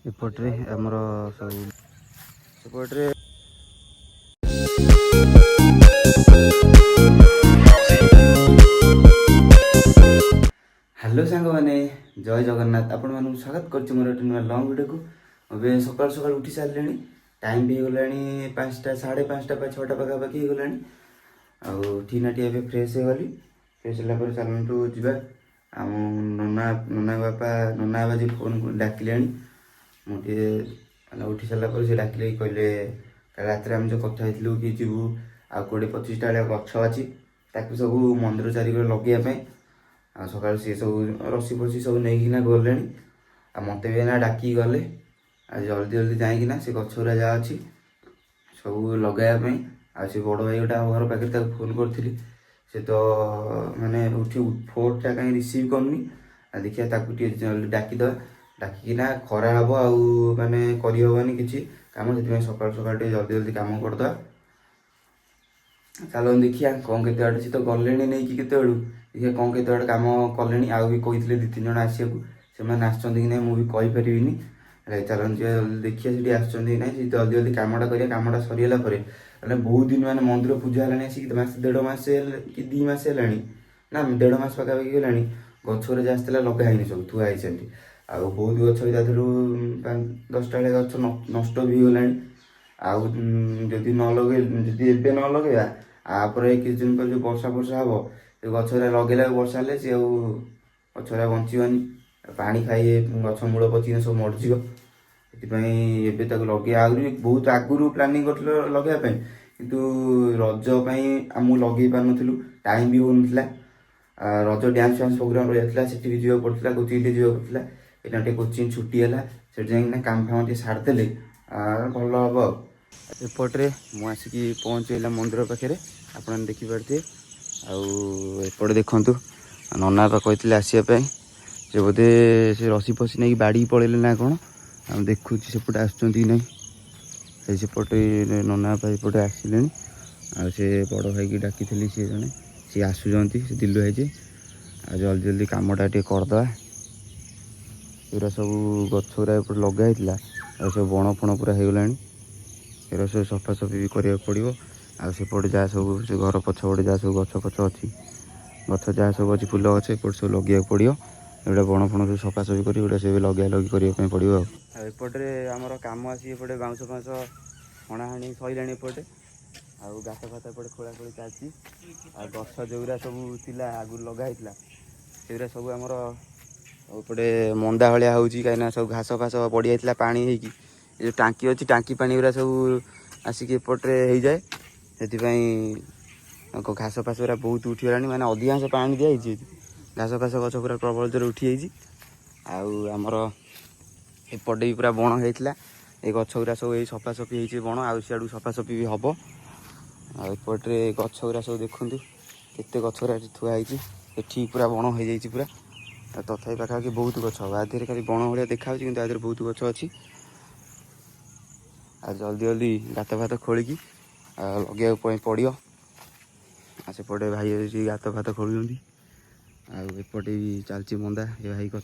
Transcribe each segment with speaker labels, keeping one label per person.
Speaker 1: एपट्रे आमर सब सेपट्रे हेलो सांग मैंने जय जगन्नाथ आपण मानू स्वागत कर मोर नुआ लंग वीडियो को। अबे सकाल सकाल उठी सारे टाइम भी हो गलानी 5टा 5:30 6टा पाखापाखि हो गलानी। आठीनाटी ए फ्रेश हो गली। फ्रेश होगा चलतु जा आम नना नना बापा नना बाबा जी फोन डाकिले मुझे उठी सारापर से डाकिले कहले रात आम जो कथा कि जीवु आ 20-25टा भाया गछ अच्छी ताकू सब मंदिर चारिक लगे सका सी सब रसी फसी सब नहीं गले मत भी ना डाक गले जल्दी जल्दी जाइना से गछरा जहाँ अच्छी सब लगाइबा से बड़ भाई गोटा घर पाखे फोन करी से तो माने उठी फोनटा कहीं रिसीव करनी देखिए जल्दी डाकीद डाकिना खरा हम आने करहबनी किसी कम से सकाल सकाल जल्दी जल्दी कम करदे। चलो देखिए कौन केते बाटे सी तो गले नहीं कि देखिए कौन केते बाटे कम कले आउ भी कही 2-3 जन आसक से कि नहीं मुझे कहीपरि चलो देखिए सीटी आसुँच ना जल्दी जल्दी कमटा करिए कमटा सरीगला बहुत दिन मैंने मंदिर पूजा है आसिक 1.5 मास कि 2 मास है ना 1.5 मास पाखापाखि है गचर जहाँ लगाई सब थुआई आ बहुत गच भी तादू 10टा भाया गच नष्ट भी गला आदि न लगे जदि एबे न लगेगा आपर किसी दिन पर जो वर्षा फर्षा हम गचरा लगे वर्षा हेल्ले सी गचरा बचीबनी पानी खाई गच मूल पचिक सब मरजी से लगे आहरी बहुत आगुरी प्लानिंग कर लगेवाई कितु रजपाई आमको लगे पार नु टाइम भी हो रज डांस फांस प्रोग्राम रही है भी जावाक पड़ता कोचिंग जावाक पड़ता यहाँ टे कोचिंग छुट्टी है से जाना काम फाम टे सारिदे भल हम एपटे मुझे पहुँचला मंदिर पाखे आप देखिपे आउट देखु नना बा कहते आसवाई से बोधे से रसी फसी नहीं बाड़ी पड़े ना कौन आम देखु सेपटे आसुँच ना सेपटे नना बा एपटे आसिले से बड़ भाई की डाकी सी जड़े सी आसुँच से दिलु भाई जल्दी जल्दी कमटा टे करदे एरा सब गचरा एपटे लगाई सब बण फण पूरा हो गला एरा सब सफासफी भी करा पड़ो आसेपटे जहाँ सब से घर पछपटे जहाँ सब गछ फच अच्छी गछ जहाँ सब अच्छी फुल गछ एपटे सब लगे पड़ो एटा बण फण सब सफासफी कर सब लगे लगे करने पड़ो एपटे आमर कम आसी एपटे बाउंश फाउंश हणाहाणी सैलाणी एपटे आउ गात फात एपटे खोला खोली चलती गछ जोरा सब थिला आगु लगाई से सब आमर एपटे मंदा भाया हो कहीं सब घास फास पड़ जाता पानी होगी जो टांकी अच्छी टांकी पानी गुरा सब आसिक एपटे हो जाए से घास फास गुरा बहुत उठीगला माने अधिकांश पानी दिखाई घास फास गछ पूरा प्रबल जोर उठी आमर एपटे भी पूरा बण होता ये गछ गुरा सब ये सफासफी हो बण आउ सियाड़ू सफासफी भी हम आउटे गछ गुरा सब देखु केते गछ गुरा थुआई ठीक पूरा बण हो जाए पूरा तथा पाखापाखि बहुत गछ हम आधे खाली बण भाया देखा कि आधे बहुत गछ अच्छी जल्दी जल्दी गात फात खोलिकी लगे पड़ो सेपटे भाई गात फात खोलुँच आउटे भी चलती मंदा ये भाई कर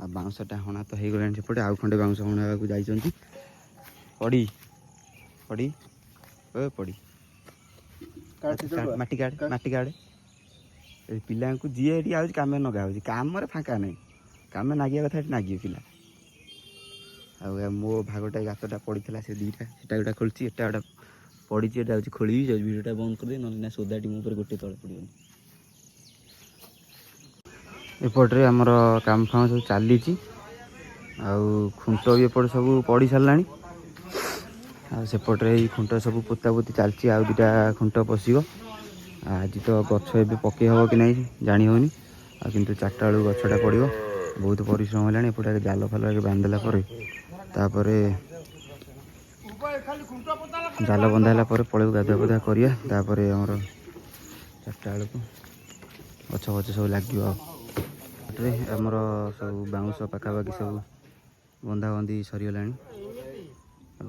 Speaker 1: बाउंसटा हणा तो हो गला सेपटे आउ खंडे बाउंस हणा जाइए पड़ी पड़ी पड़ी माटी काढ़े पिला जी ये आम कम नगा कम फाँका ना कम नागिया कथा नागे पिला आ मो भागटा गातटा पड़ा से 2टा से गोटा खोलती एटा गोटा पड़ी खोली भिडियोटा बंद कर ना सोदाटी मो गोटे तले पड़ोनी एपटे आमर काम फाम सब चली खुंट भी एपटे सब पड़ सारा सेपटे खुंट सब पोता पोती चलती आउ 2टा खुंट पशिब आज तो गछ ए पकई हम कि नहीं जानी होनी किंतु 4टा बेलू गछटा पड़ो बहुत परिश्रम है एपटे जाल फाल बांधला तापर जाल बंधाला पलू गाधुआ पाधुआ करापर आमर 4टा बेलू गछ फच सब लगे आमर सब बाउंश पाखापाखि सब बंधा बंधी सरीगला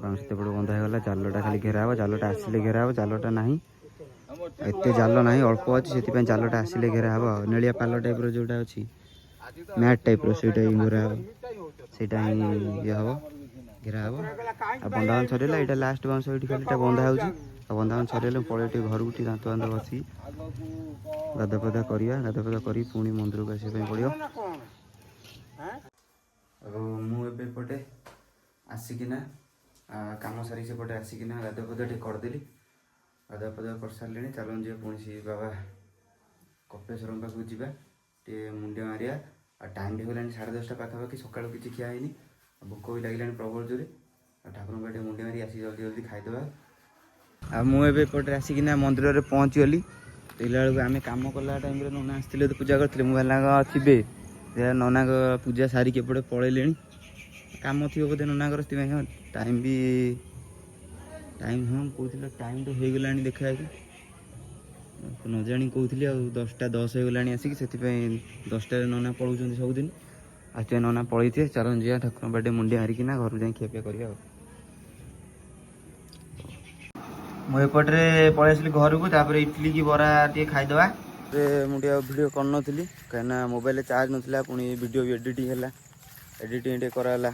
Speaker 1: बाउंश तेपटे बंधा होगा जालटा खाली घेरा हे जालटा आसिले घेरा हे जालटा ना एत जाल ना अल्प अच्छी से जालटा आसिले घेरा हे निलिया पाल टाइप जोटा अच्छी मैट टाइप से घेरा हे ସେଇଟା ହିଁ ଇଏ ହେବ ଘେରା ହେବ। ଆଉ ବନ୍ଧାବନ୍ଧ ସରିଗଲା, ଏଇଟା ଲାଷ୍ଟ ବାଉଁଶ ଏଇଠି ଖାଲିଟା ବନ୍ଧା ହେଉଛି। ଆଉ ବନ୍ଧାବନ୍ଧ ସରିଗଲେ ପଳେଇ ଟିକେ ଘରକୁ ଟିକେ ଦାନ୍ତ ବାନ୍ତ ବସି ଗାଧା ପାଧା କରିବା, ଗାଧା ପାଧା କରି ପୁଣି ମନ୍ଦିରକୁ ଆସିବା ପାଇଁ ପଡ଼ିବ। ଆଉ ମୁଁ ଏବେ ଏପଟେ ଆସିକିନା କାମ ସାରିକି ସେପଟେ ଆସିକିନା ଗାଧା ପାଧା ଟିକେ କରିଦେଲି। ଗାଧା ପାଧା କରିସାରିଲିଣି, ଚାଲନ୍ତୁ ଯିବା ପୁଣି ସେ ବାବା କପେଶ୍ୱରଙ୍କ ପାଖକୁ ଯିବା ଟିକେ ମୁଣ୍ଡିଆ ମାରିବା। ଆଉ ଟାଇମ୍ ବି ହେଇଗଲାଣି 10:30 ପାଖାପାଖି, ସକାଳୁ କିଛି ଖିଆ ହେଇନି, ଭୋକ ବି ଲାଗିଲାଣି ପ୍ରବଳ ଜୋରେ। ଆଉ ଠାକୁରଙ୍କ ଟିକେ ମୁଣ୍ଡିଆ ମାରି ଆସିକି ଜଲ୍ଦି ଜଲ୍ଦି ଖାଇଦେବା। ଆଉ ମୁଁ ଏବେ ଏପଟରେ ଆସିକିନା ମନ୍ଦିରରେ ପହଞ୍ଚିଗଲି। ଦେଖିଲା ବେଳକୁ ଆମେ କାମ କଲା ଟାଇମ୍ରେ ନନା ଆସିଥିଲେ, ପୂଜା କରିଥିଲେ। ମୁଁ ଭାଇନାଙ୍କ ଥିବେ, ନନାଙ୍କ ପୂଜା ସାରିକି ଏପଟେ ପଳେଇଲେଣି। କାମ ଥିବ ବୋଧେ ନନାଙ୍କର, ସେଥିପାଇଁ ଟାଇମ୍ ହଁ କହୁଥିଲେ ଟାଇମ୍ ତ ହେଇଗଲାଣି ଦେଖାହେଇକି, ନ ଜାଣି କହୁଥିଲି। ଆଉ 10:10 ହେଇଗଲାଣି ଆସିକି, ସେଥିପାଇଁ 10ଟାରେ ନନା ପଳାଉଛନ୍ତି ସବୁଦିନ। ଆସିଥିବେ ନନା ପଳେଇଥିବେ, ଚାଲନ୍ତୁ ଯିବା ଠାକୁରଙ୍କ ପାଖେ ମୁଣ୍ଡିଆ ମାରିକିନା ଘରକୁ ଯାଇ ଖିଆପିଆ କରିବା। ଆଉ ମୁଁ ଏପଟରେ ପଳେଇ ଆସିଲି ଘରକୁ, ତାପରେ ଇଟିଲି କି ବରା ଟିକେ ଖାଇଦେବା। ମୁଁ ଟିକେ ଭିଡ଼ିଓ କରିନଥିଲି କାହିଁକିନା ମୋବାଇଲରେ ଚାର୍ଜ ନଥିଲା, ପୁଣି ଭିଡ଼ିଓ ବି ଏଡ଼ିଟିଂ ହେଲା, ଏଡ଼ିଟିଂ ଟିକେ କରାହେଲା।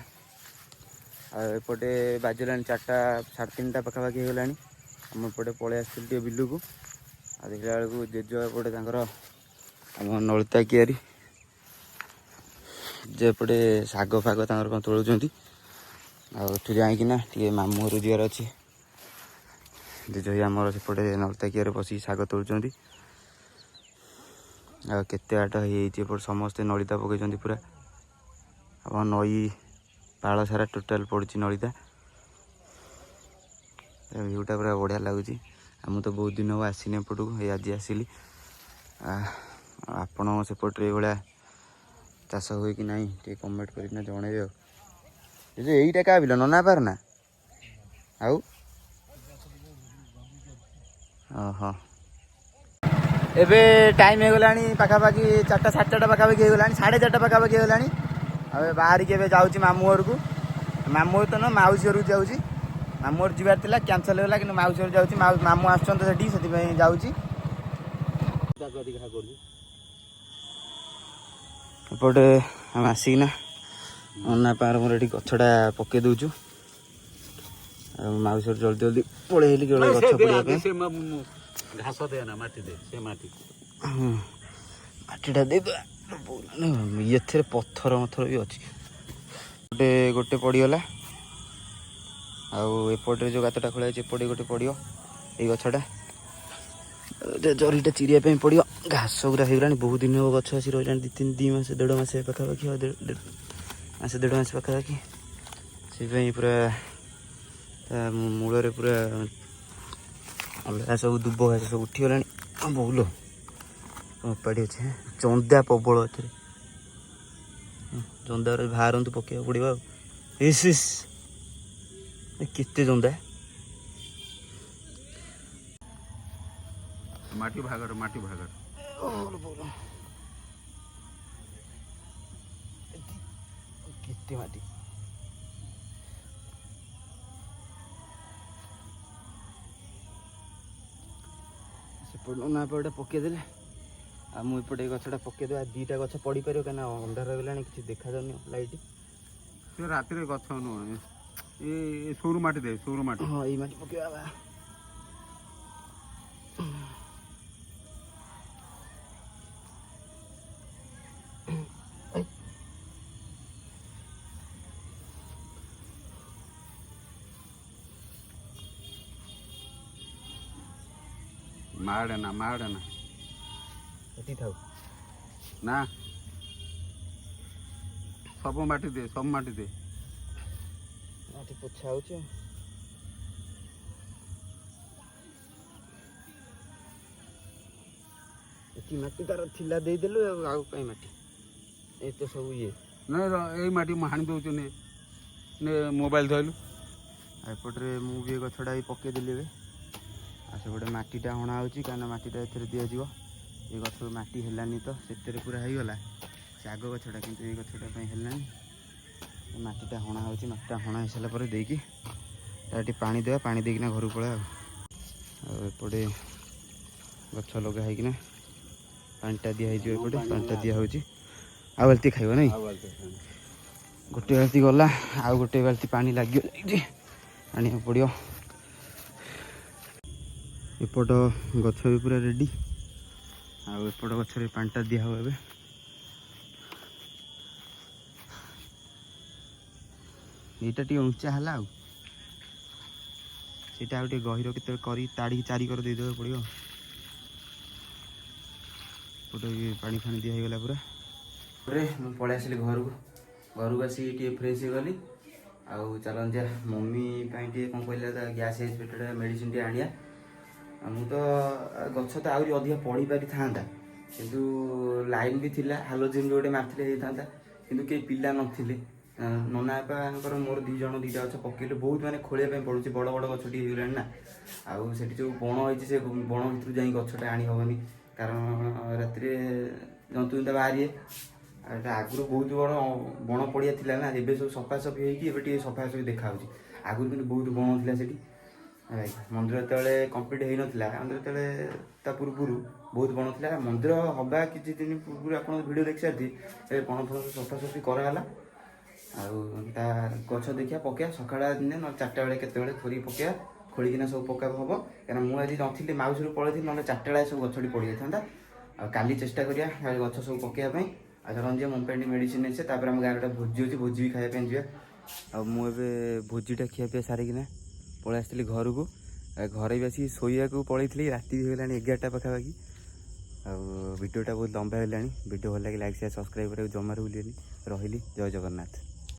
Speaker 1: ଆଉ ଏପଟେ ବାଜିଲାଣି 4ଟା 3:30 ପାଖାପାଖି ହେଇଗଲାଣି। ମୁଁ ଏପଟେ ପଳେଇ ଆସିଥିଲି ଟିକେ ବିଲକୁ। ଆଉ ଦେଖିଲା ବେଳକୁ ଜେଜ ଏପଟେ ତାଙ୍କର ଆମ ନଳିତା କିଆରି ଯେ ଏପଟେ ଶାଗ ଫାଗ ତାଙ୍କର କ'ଣ ତୋଳୁଛନ୍ତି। ଆଉ ଏଠୁ ଯାଇକିନା ଟିକେ ମାମୁଁ ଘରୁ ଯିବାର ଅଛି। ଜେଜ ଆମର ସେପଟେ ନଳିତା କିଆରିରେ ବସିକି ଶାଗ ତୋଳୁଛନ୍ତି। ଆଉ କେତେ ବାଟ ହେଇଯାଇଛି ଏପଟେ, ସମସ୍ତେ ନଳିତା ପକେଇଛନ୍ତି ପୁରା। ଆମ ନଈ ପାଳ ସାରା ଟୋଟାଲ ପଡ଼ିଛି ନଳିତା। ଭିୟୁଟା ପୁରା ବଢ଼ିଆ ଲାଗୁଛି। ଆଉ ମୁଁ ତ ବହୁତ ଦିନ ହେବ ଆସିନି ଏପଟକୁ, ଏଇ ଆଜି ଆସିଲି। ଆପଣ ସେପଟରେ ଏଇଭଳିଆ ଚାଷ ହୁଏ କି ନାହିଁ ଟିକେ କମେଣ୍ଟ କରିକିନା ଜଣେଇବେ। ଆଉ ଯେ ଏଇଟା କାହା ବିଲ? ନନା ପାର ନା? ଆଉ ଓହୋ, ଏବେ ଟାଇମ୍ ହେଇଗଲାଣି ପାଖାପାଖି 4ଟା 4:30 ପାଖାପାଖି ହେଇଗଲାଣି, 4:30 ପାଖାପାଖି ହେଇଗଲାଣି। ଆଉ ବାହାରିକି ଏବେ ଯାଉଛି ମାମୁଁ ଘରକୁ। ମାମୁଁ ଘର ତ ନୁହଁ, ମାଉସୀ ଘରକୁ ଯାଉଛି। ମାମୁଁ ଘର ଯିବାର ଥିଲା, କ୍ୟାନସଲ୍ ହେଇଗଲା, କିନ୍ତୁ ମାଉସୀ ଘରକୁ ଯାଉଛି। ମାମୁଁ ଆସୁଛନ୍ତି ସେଠି, ସେଥିପାଇଁ ଯାଉଛି। ଏପଟେ ଆମେ ଆସିକିନା ନନା ପାଖରେ ମୋର ଏଠି ଗଛଟା ପକେଇ ଦେଉଛୁ। ଆଉ ମାଉସୀ ଘର ଜଲ୍ଦି ଜଲ୍ଦି ପଳେଇ ଆସିଲି ଗଛ ପଡ଼ିବା ପାଇଁ।
Speaker 2: ଘାସ ଦେ ନା, ମାଟି ଦେ, ସେ ମାଟି
Speaker 1: ମାଟିଟା ଦେଇଦେବା। ଏଥିରେ ପଥର ମଥର ବି ଅଛି, ଗୋଟେ ପଡ଼ିଗଲା। ଆଉ ଏପଟରେ ଯେଉଁ ଗାତଟା ଖୋଳା ହେଇଛି ଏପଟେ ଗୋଟେ ପଡ଼ିବ। ଏଇ ଗଛଟା ଜରିଟା ଚିରିବା ପାଇଁ ପଡ଼ିବ। ଘାସ ଗୁରା ହେଇଗଲାଣି, ବହୁତ ଦିନ ହେବ ଗଛ ଆସି ରହିଲାଣି, 2 ମାସ 1.5 ମାସ ପାଖାପାଖି, ମାସେ 1.5 ମାସ ପାଖାପାଖି। ସେଥିପାଇଁ ପୁରା ତା ମୂଳରେ ପୁରା ଅଲଗା ସବୁ ଦୁବ ଘାସ ସବୁ ଉଠିଗଲାଣି। ବହୁଲ ଉପାଡ଼ି ଅଛି, ଚନ୍ଦା ପ୍ରବଳ ଏଥିରେ। ଜନ୍ଦା ବାହାରନ୍ତୁ ପକେଇବାକୁ ପଡ଼ିବ। ଆଉ ଇସ୍ କେତେ ଜନ୍ଦା।
Speaker 2: ମାଟି ଭାଗର
Speaker 1: କେତେ ମାଟି। ସେପଟ ନା ଏପଟେ ପକେଇଦେଲେ, ଆଉ ମୁଁ ଏପଟେ ଏଇ ଗଛଟା ପକେଇଦେବା। 2ଟା ଗଛ ପଡ଼ିପାରିବ, କାହିଁକିନା ଅନ୍ଧାର ହେଇଗଲାଣି, କିଛି ଦେଖାଯାଉନି ଲାଇଟ୍।
Speaker 2: ସେ ରାତିରେ ଗଛ ନୁହଁ, ଏ ସରୁ ମାଟି ଦେ, ସରୁ ମାଟି।
Speaker 1: ହଁ, ଏଇ ମାଟି ପକେଇବା।
Speaker 2: ମାଡ଼େ ନା
Speaker 1: ଏଠି ଥାଉ
Speaker 2: ନା, ସବୁ ମାଟି ଦେ,
Speaker 1: ମାଟି ପୋଛା ହଉଛି। ଏଠି ମାଟି ତାର ଥିଲା, ଦେଇଦେଲୁ। ଆଉ କାଇଁ ମାଟି, ଏଇ ତ ସବୁ ଇଏ।
Speaker 2: ନାଇଁ ଏଇ ମାଟି ମୁଁ ହାଣି ଦେଉଛି, ନେ ମୋବାଇଲ ଧରିଲୁ।
Speaker 1: ଏପଟରେ ମୁଁ ବି ଏ ଗଛଟା ବି ପକେଇଦେଲି ଏବେ। ଆଉ ସେପଟେ ମାଟିଟା ହଣା ହେଉଛି, କାହିଁକିନା ମାଟିଟା ଏଥିରେ ଦିଆଯିବ। ଏ ଗଛକୁ ମାଟି ହେଲାନି ତ, ସେଥିରେ ପୁରା ହେଇଗଲା ସେ ଆଗ ଗଛଟା, କିନ୍ତୁ ଏଇ ଗଛଟା ପାଇଁ ହେଲାନି। ମାଟିଟା ହଣା ହେଉଛି, ମାଟିଟା ହଣା ହେଇସାରିଲା ପରେ ଦେଇକି ଟିକେ ପାଣି ଦେବା, ପାଣି ଦେଇକିନା ଘରକୁ ପଳେଇବା। ଆଉ ଏପଟେ ଗଛ ଲଗା ହେଇକିନା ପାଣିଟା ଦିଆ ହେଇଯିବ। ଏପଟେ ପାଣିଟା ଦିଆ ହେଉଛି। ଆଉ ବାଲ୍ଟି ଖାଇବ ନାଇଁ? गोटे बाल्टी गला आउ गोटे बाल्टी पानी लगे आने पड़ो एपट गछ भी पूरा रेडी आउ एपट गछ पाटा दिया हो ए यहाँ टे उचा है आउ सीटा आउ गहिर के ताड़ी चारि कर देदेव पड़ो पानी फानी दिगला पूरा मुझे पलि आसली घर को आसिक फ्रेश हो गली आउ चलन जा मम्मी कौन कहला गैस पेट मेडिसिन टे आनिया मु तो गछ तो आहरी अधिक पढ़ी पारि था किंतु लाइन भी थिला हालोजेन भी गोटे मारते होता किंतु कई पिला नथिले नना बापा मोर दी जन दीटा गछ पकड़े बहुत माने खोलिया पड़ुଛି बड़ बड़ गछटी होगलानी ना आउ से जो बण होती से बण भर जा गछटा आनी हेनी कारण राति जंतु जंता बाहरी आगुरी बहुत बड़ बण पड़िया थिला ना एबे सब सफासफी होती सफा सफी देखा आगुरी कि बहुत बण थिला सेठी मंदिर जो कम्प्लीट हो नाला मंदिर पूर्व बहुत बण था मंदिर हवा किसी दिन पूर्व आप वीडियो देखी सारी बण फल सफासफी कराला गछ देखिया पकया सकाळ दिने ना 4टा बेले केते खोरी पकया खोलिकिना सब पका हम कहीं मुझे नी माउसी पलि ना 4टा बेले सब गछटी पड़ जाता काली चेष्टा करिया गछ सब पकड़ापी आज मुझे मेडिसिन अच्छे आम गाँव भोजी अच्छी भोजी भी खायापी जा मुझे भोजीटा खियापी सारिकिना पलि आसती घर को घरे भी आसिक शोया पलि राति भी होगा 11टा पाखापाखि वीडियोटा बहुत लंबा है वीडियो भल लगे लाइक शेयर सब्सक्राइब जमार भूलिए रही जय जगन्नाथ।